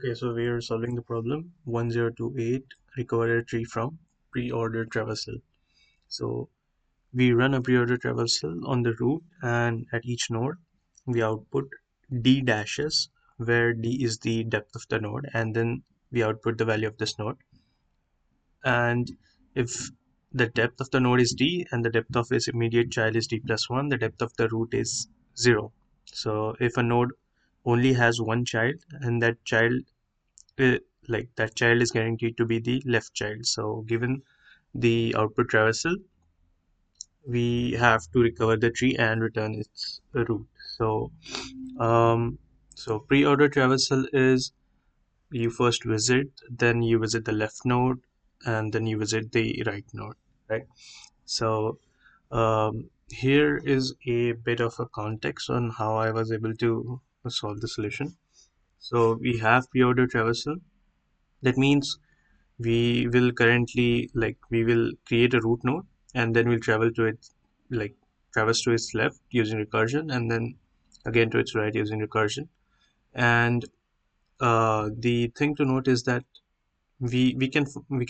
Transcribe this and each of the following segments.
Okay, so we are solving the problem 1028, recover a tree from pre-order traversal. So we run a pre-order traversal on the root, and at each node we output d dashes, where d is the depth of the node, and then we output the value of this node. And if the depth of the node is d and the depth of its immediate child is d plus 1, the depth of the root is 0. So if a node only has one child and that child uh, that child is guaranteed to be the left child. So given the output traversal, we have to recover the tree and return its root. So um, pre-order traversal is you first visit, then you visit the left node, and then you visit the right node, right? So here is a bit of a context on how I was able to solve the solution. So we have pre-order traversal. That means we will create a root node, and then we'll travel to it, like traverse to its left using recursion, and then again to its right using recursion. And the thing to note is that we can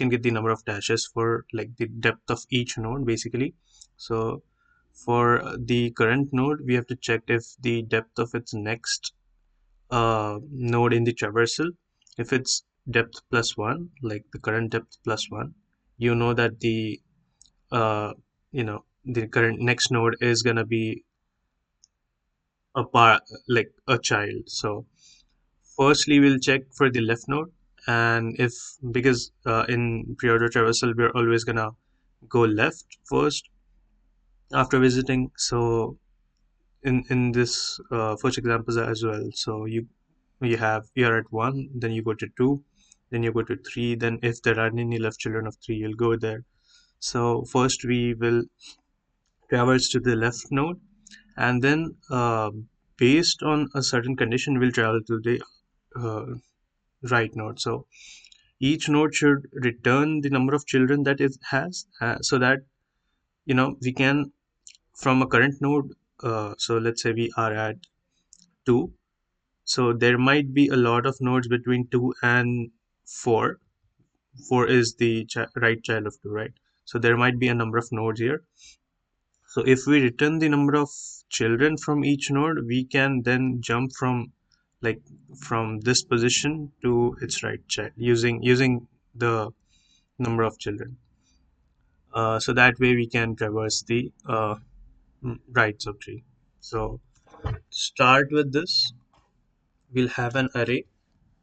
get the number of dashes for like the depth of each node basically. So for the current node, we have to check if the depth of its next node in the traversal, if it's depth plus one, like the current depth plus one, you know that uh, the current next node is gonna be a part, like a child. So firstly, we'll check for the left node, and if because in pre-order traversal we're always gonna go left first after visiting. So in this first example as well, so you're at one, then you go to two, then you go to three, then if there are any left children of three, you'll go there. So first we will traverse to the left node, and then based on a certain condition we'll travel to the uh, right node. So each node should return the number of children that it has, so that we can from a current node, so let's say we are at 2. So there might be a lot of nodes between 2 and 4. 4 is the right child of 2, right? So there might be a number of nodes here. So if we return the number of children from each node, we can then jump like from this position to its right child using the number of children. So that way we can traverse the right subtree. So start with this. We'll have an array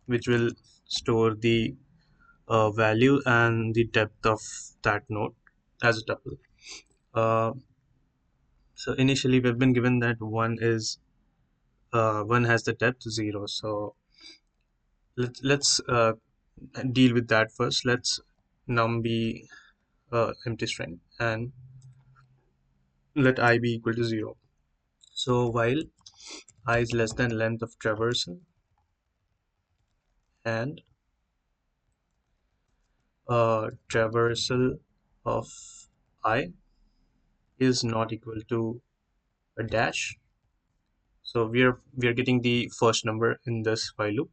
which will store the value and the depth of that node as a tuple. Uh, so initially we've been given that one has the depth 0. So let's deal with that first. Let's num be empty string and let I be equal to 0. So while I is less than length of traversal and traversal of I is not equal to a dash. So we are getting the first number in this while loop.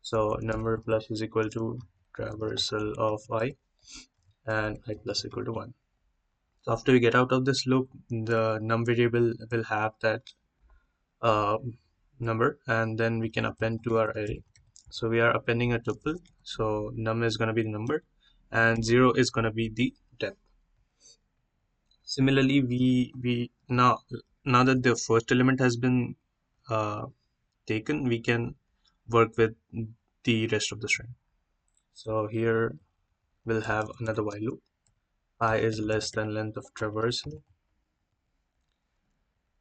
So number plus is equal to traversal of I, and I plus equal to 1. So after we get out of this loop, the num variable will have that uh, number, and then we can append to our array. So we are appending a tuple. So num is going to be the number, and 0 is going to be the depth. Similarly, we now that the first element has been uh, taken, we can work with the rest of the string. So here we'll have another while loop. I is less than length of traversal,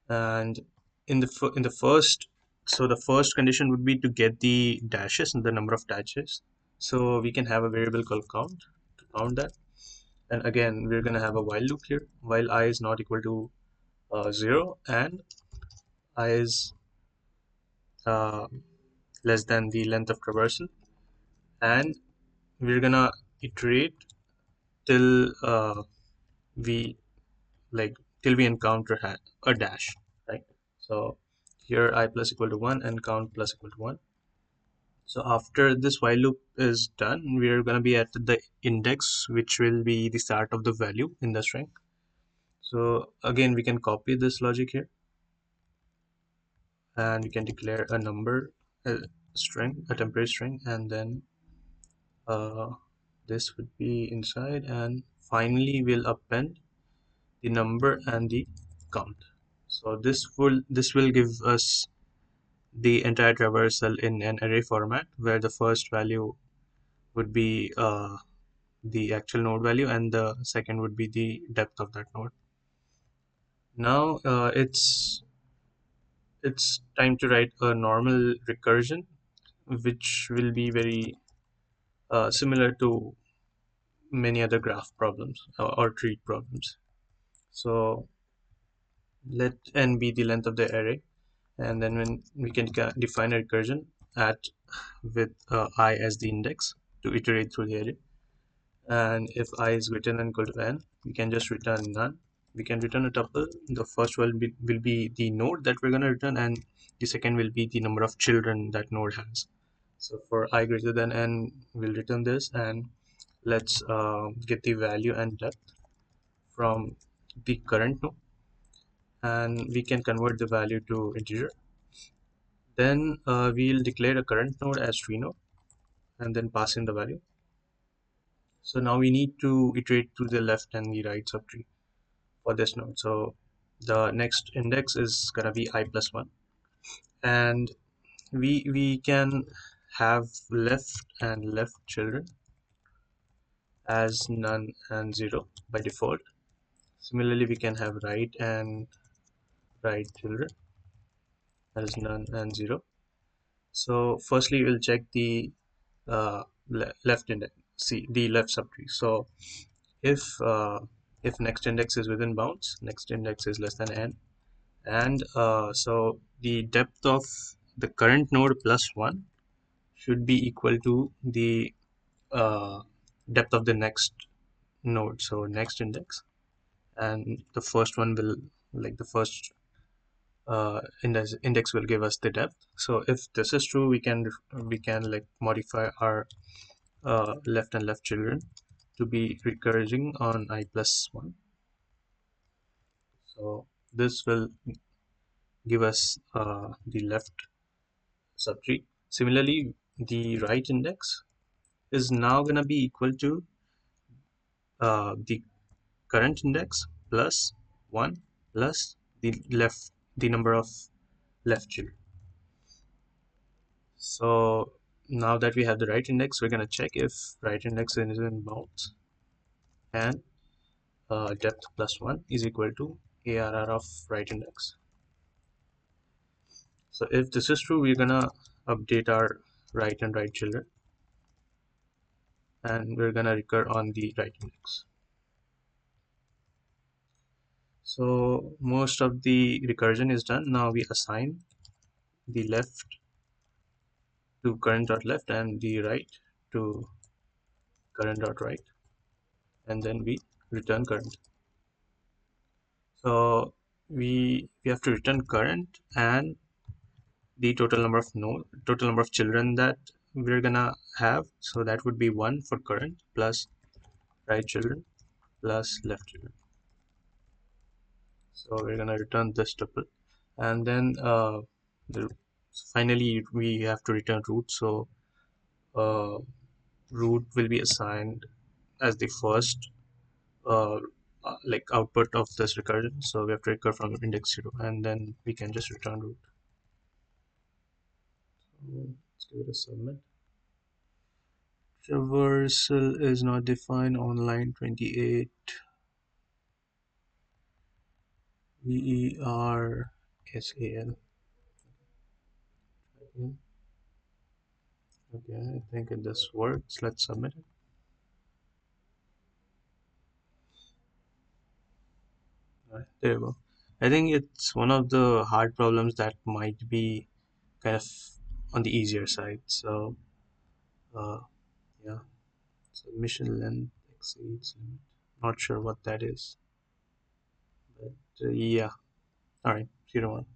and in the first, so the first condition would be to get the dashes and the number of dashes. So we can have a variable called count to count that. And again, we're going to have a while loop here while I is not equal to 0 and I is uh, less than the length of traversal, and we're gonna iterate till we till we encounter a dash, right? So here I plus equal to 1 and count plus equal to 1. So after this while loop is done, we are going to be at the index, which will be the start of the value in the string. So again, we can copy this logic here, and we can declare a number, a string, a temporary string, and then uh, this would be inside, and finally we'll append the number and the count. So this will give us the entire traversal in an array format, where the first value would be the actual node value, and the second would be the depth of that node. Now it's time to write a normal recursion, which will be very similar to many other graph problems or tree problems. So let n be the length of the array, and then when we can define a recursion at with I as the index to iterate through the array. And if I is greater than equal to n, we can just return none. We can return a tuple. The first will be the node that we're going to return, and the second will be the number of children that node has. So for I greater than n, we'll return this, and let's get the value and depth from the current node, and we can convert the value to integer. Then we'll declare a current node as tree node, and then pass in the value. So now we need to iterate to the left and the right subtree for this node. So the next index is gonna be I plus 1, and we can have left and left children as none and 0 by default. Similarly, we can have right and right children as none and 0. So firstly, we'll check the left index, see the left subtree. So if next index is within bounds, next index is less than n, and so the depth of the current node plus 1 should be equal to the uh, depth of the next node, so next index, and the first one will, like the first index will give us the depth. So if this is true, we can like modify our left and left children to be recurring on I plus 1. So this will give us the left subtree. Similarly, the right index is now going to be equal to the current index plus 1 plus the number of left children. So now that we have the right index, we're going to check if right index is in bounds, and depth plus 1 is equal to ARR of right index. So if this is true, we're going to update our right and right children, and we're going to recur on the right index. So most of the recursion is done. Now we assign the left to current.left and the right to current.right, and then we return current. So we have to return current and the total number of children that we're gonna have. So that would be 1 for current plus right children plus left children. So we're gonna return this tuple, and then the, finally we have to return root. So uh, root will be assigned as the first like output of this recursion. So we have to recur from index 0, and then we can just return root. So let's give it a submit. Traversal is not defined on line 28. VERSAL. Okay, I think this works. Let's submit it. All right, there you go. I think it's one of the hard problems that might be kind of on the easier side. So, uh, yeah, submission length exceeds limit. Not sure what that is, but yeah. All right, 0 1.